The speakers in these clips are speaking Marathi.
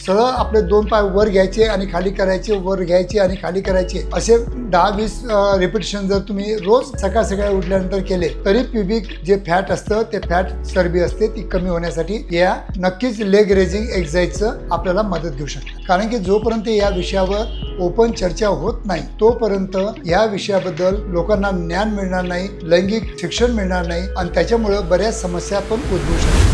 सरळ आपले दोन पाय वर घ्यायचे आणि खाली करायचे, वर घ्यायचे आणि खाली करायचे, असे 10-20 रिपिटेशन जर तुम्ही रोज सकाळ सकाळी उठल्यानंतर केले तरी प्युबिक जे फॅट असतं ते फॅट चरबी असते ती कमी होण्यासाठी या नक्कीच लेग रेजिंग एक्सरसाइजचं आपल्याला मदत घेऊ शकतात. कारण की जोपर्यंत या विषयावर ओपन चर्चा होत नाही तोपर्यंत या विषयाबद्दल लोकांना ज्ञान मिळणार नाही, लैंगिक शिक्षण मिळणार नाही आणि त्याच्यामुळे बऱ्याच समस्या पण उद्भवू शकतात.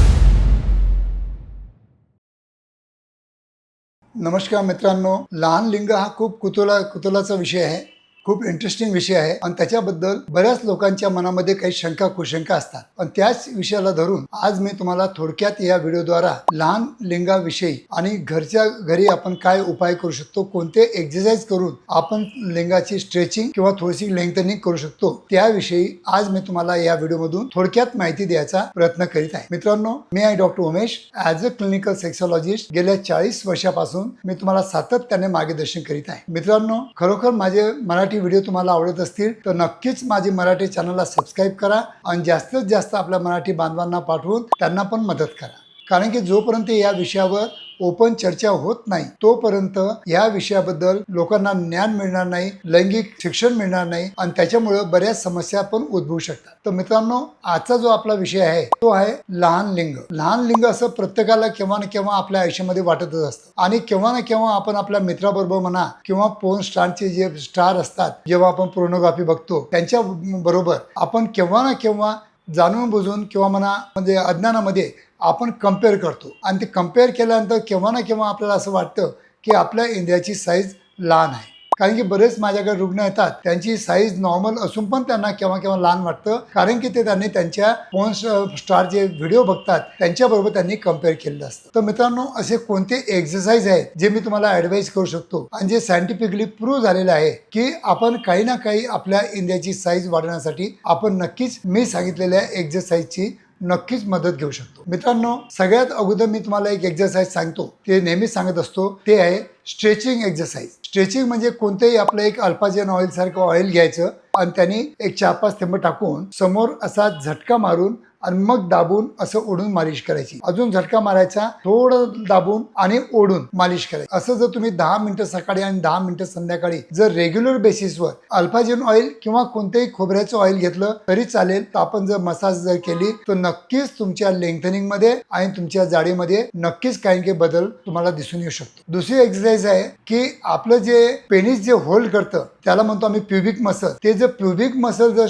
नमस्कार मित्रांनो, लहान लिंग हा खूप कुतूहलाचा विषय आहे, खूप इंटरेस्टिंग विषय आहे आणि त्याच्याबद्दल बऱ्याच लोकांच्या मनामध्ये काही शंका कुशंका असतात. पण त्याच विषयाला धरून आज मी तुम्हाला थोडक्यात या व्हिडिओद्वारा लहान लिंगाविषयी आणि घरच्या घरी आपण काय उपाय करू शकतो, कोणते एक्सरसाइज करून आपण लिंगाची स्ट्रेचिंग किंवा थोडीशी लेंथनिंग करू शकतो त्याविषयी आज मी तुम्हाला या व्हिडिओमधून थोडक्यात माहिती द्यायचा प्रयत्न करीत आहे. मित्रांनो, मी आहे doctor Umesh. As a clinical sexologist गेल्या 40 वर्षापासून मी तुम्हाला सातत्याने मार्गदर्शन करीत आहे. मित्रांनो, खरोखर माझे मराठी व्हिडिओ तुम्हाला आवडत असतील तर नक्कीच माझी मराठी चॅनलला सबस्क्राईब करा आणि जास्तीत जास्त आपल्या मराठी बांधवांना पाठवून त्यांना पण मदत करा. कारण की जोपर्यंत या विषयावर ओपन चर्चा होत नाही तोपर्यंत या विषयाबद्दल लोकांना ज्ञान मिळणार नाही, लैंगिक शिक्षण मिळणार नाही आणि त्याच्यामुळे बऱ्याच समस्या पण उद्भवू शकतात. तर मित्रांनो, आजचा जो आपला विषय आहे तो आहे लहान लिंग. लहान लिंग असं प्रत्येकाला केव्हा ना केव्हा आपल्या आयुष्यामध्ये वाटतच असतं आणि केव्हा ना केव्हा आपण आपल्या मित्राबरोबर म्हणा किंवा पोर्न स्टारचे जे स्टार असतात, जेव्हा आपण पोर्नोग्राफी बघतो त्यांच्या बरोबर आपण केव्हा ना केव्हा जाणून बुजून किंवा म्हणा म्हणजे अज्ञानामध्ये आपण कम्पेअर करतो आणि ते कम्पेअर केल्यानंतर केव्हा ना केव्हा आपल्याला असं वाटतं की आपल्या इंद्रियाची साईज लहान आहे. कारण की बरेच माझ्याकडे रुग्ण येतात, त्यांची साईज नॉर्मल असून पण त्यांना केव्हा केव्हा लहान वाटतं, कारण की ते त्यांनी त्यांच्या पोर्न स्टार जे व्हिडिओ बघतात त्यांच्याबरोबर त्यांनी कम्पेअर केलेलं असतं. तर मित्रांनो, असे कोणते एक्सरसाइज आहेत जे मी तुम्हाला ॲडवाइस करू शकतो आणि जे सायंटिफिकली प्रूव्ह झालेलं आहे की आपण काही ना काही आपल्या इंद्रियाची साईज वाढवण्यासाठी आपण नक्कीच मी सांगितलेल्या एक्सरसाइजची नक्कीच मदत घेऊ शकतो. मित्रांनो, सगळ्यात अगोदर मी तुम्हाला एक एक्सरसाइज सांगतो, ते नेहमीच सांगत असतो, ते आहे स्ट्रेचिंग एक्सरसाइज. स्ट्रेचिंग म्हणजे कोणतेही आपलं एक अल्पाजन ऑइल सारखं ऑइल घ्यायचं आणि त्यांनी एक 4-5 थेंब टाकून समोर असा झटका मारून आणि मग दाबून असं ओढून मालिश करायची. अजून झटका मारायचा, थोडं दाबून आणि ओढून मालिश करायची. असं जर तुम्ही 10 मिनिटं सकाळी आणि 10 मिनिटं संध्याकाळी जर रेग्युलर बेसिसवर अल्पाजन ऑइल किंवा कोणतेही खोबऱ्याचं ऑइल घेतलं तरी चालेल. तर आपण जर मसाज जर केली तर नक्कीच तुमच्या लेंथनिंग मध्ये आणि तुमच्या जाडीमध्ये नक्कीच काही बदल तुम्हाला दिसून येऊ शकतो. दुसरी एक्सरसाइज आहे की आपलं जे पेनिस जे होल्ड करतं त्याला म्हणतो आम्ही प्युबिक मसल. ते जर प्युबिक मसल जर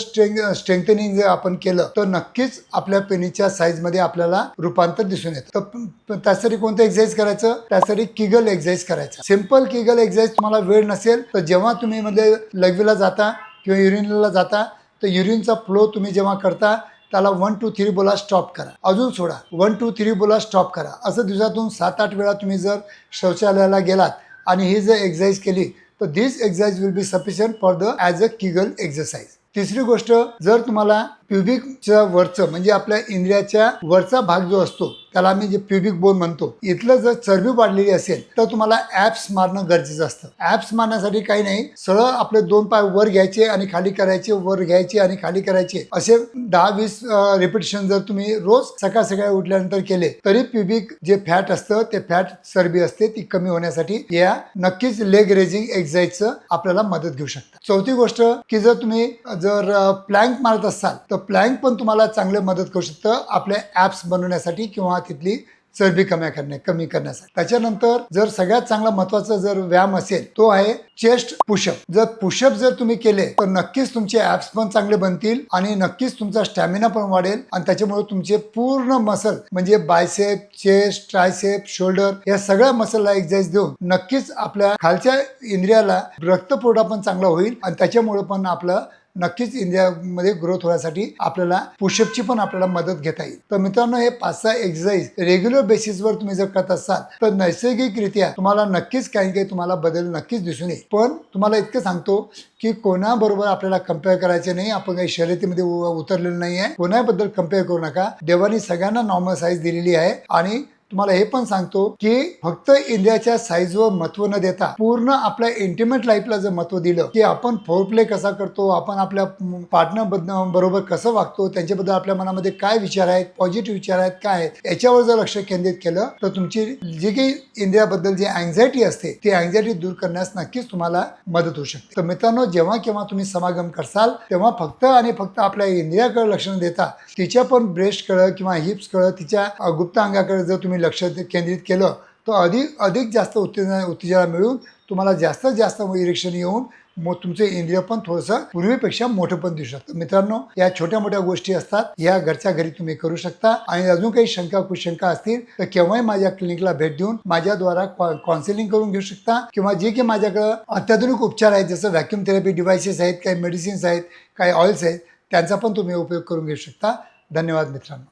स्ट्रेंथनिंग जर आपण केलं तर नक्कीच आपल्या पेनीच्या साईज मध्ये आपल्याला रूपांतर दिसून येतं. तर त्यासाठी कोणतं एक्सरसाइज करायचं? त्यासाठी किगल एक्सरसाइज करायचं. सिंपल किगल एक्सरसाइज तुम्हाला वेळ नसेल तर जेव्हा तुम्ही म्हणजे लघवीला जाता किंवा युरिनला जाता तर युरिनचा फ्लो तुम्ही जेव्हा करता त्याला 1 2 3 बोला स्टॉप करा, अजून सोडा, 1 2 3 बोला स्टॉप करा. असं दिवसातून 7-8 वेळा तुम्ही जर शौचालयाला गेलात आणि ही जर एक्सरसाइज केली तर this exercise will be sufficient for the as a kegel exercise. तिसरी गोष्ट, जर तुम्हाला प्युबिकच्या वरचं म्हणजे आपल्या इंद्रियाच्या वरचा भाग जो असतो त्याला आम्ही जे प्युबिक बोन म्हणतो, इथलं जर चरबी वाढलेली असेल तर तुम्हाला ॲप्स मारणं गरजेचं असतं. ॲप्स मारण्यासाठी काही नाही, सरळ आपले दोन पाय वर घ्यायचे आणि खाली करायचे, वर घ्यायचे आणि खाली करायचे, असे 10-20 रिपिटेशन जर तुम्ही रोज सकाळ सकाळी उठल्यानंतर केले तरी प्युबिक जे फॅट असतं ते फॅट चरबी असते ती कमी होण्यासाठी या नक्कीच लेग रेजिंग एक्सरसाइजचं आपल्याला मदत घेऊ शकता. चौथी गोष्ट की जर तुम्ही जर प्लँक मारत असाल तर प्लँक पण तुम्हाला चांगले मदत करू शकतं आपल्या ॲप्स बनवण्यासाठी किंवा तिथली चरबी कमी करण्यासाठी. त्याच्यानंतर जर सगळ्यात चांगला महत्वाचा जर व्यायाम असेल तो आहे चेस्ट पुशअप. जर पुशअप जर तुम्ही केले तर नक्कीच तुमचे ॲप्स पण चांगले बनतील आणि नक्कीच तुमचा स्टॅमिना पण वाढेल आणि त्याच्यामुळे तुमचे पूर्ण मसल म्हणजे बायसेप, चेस्ट, ट्रायसेप, शोल्डर या सगळ्या मसलला एक्सरसाइज देऊन नक्कीच आपल्या खालच्या इंद्रियाला रक्तपुरवठा पण चांगला होईल आणि त्याच्यामुळे पण आपलं नक्कीच इंडियामध्ये ग्रोथ होण्यासाठी आपल्याला पुशअपची पण आपल्याला मदत घेता येईल. तर मित्रांनो, हे 5-6 एक्सरसाइज रेग्युलर बेसिसवर तुम्ही जर करत असाल तर नैसर्गिकरित्या तुम्हाला नक्कीच काही तुम्हाला बदल नक्कीच दिसून येईल. पण तुम्हाला इतकं सांगतो की कोणाबरोबर आपल्याला कम्पेअर करायचे नाही. आपण काही शर्यतीमध्ये उतरलेलं नाही आहे. कोणाबद्दल कम्पेअर करू नका. देवानी सगळ्यांना नॉर्मल साईज दिलेली आहे आणि तुम्हाला हे पण सांगतो की फक्त इंडियाच्या साईजवर महत्व न देता पूर्ण आपल्या इंटिमेट लाईफला जर महत्व दिलं की आपण फोर प्ले कसा करतो, आपण आपल्या पार्टनर बरोबर कसं वागतो, त्यांच्याबद्दल आपल्या मनामध्ये काय विचार आहेत, पॉझिटिव्ह विचार आहेत, काय आहेत, याच्यावर जर लक्ष केंद्रित केलं तर तुमची जी काही इंडियाबद्दल जी अँझायटी असते ती अँझायटी दूर करण्यास नक्कीच तुम्हाला मदत होऊ शकते. तर मित्रांनो, जेव्हा केव्हा तुम्ही समागम करसाल तेव्हा फक्त आणि फक्त आपल्या इंडियाकडे लक्ष न देता तिच्या पण ब्रेस्टकडे किंवा हिप्सकडे, तिच्या गुप्त अंगाकडे जर तुम्ही लक्ष केंद्रित केलं तर अधिक जास्त उत्तेजना मिळून तुम्हाला जास्तीत जास्त इरेक्शन येऊन मग तुमचं इंद्रिय पण थोडंसं पूर्वीपेक्षा मोठं पण दिसू शकतं. मित्रांनो, या छोट्या मोठ्या गोष्टी असतात, या घरच्या घरी तुम्ही करू शकता. आणि अजून काही शंका कुशंका असतील तर केव्हाही माझ्या क्लिनिकला भेट देऊन माझ्याद्वारा काउन्सिलिंग करून घेऊ शकता, किंवा जे की माझ्याकडे अत्याधुनिक उपचार आहेत, जसं व्हॅक्यूम थेरपी डिव्हाइसेस आहेत, काही मेडिसिन्स आहेत, काही ऑइल्स आहेत, त्यांचा पण तुम्ही उपयोग करून घेऊ शकता. धन्यवाद मित्रांनो.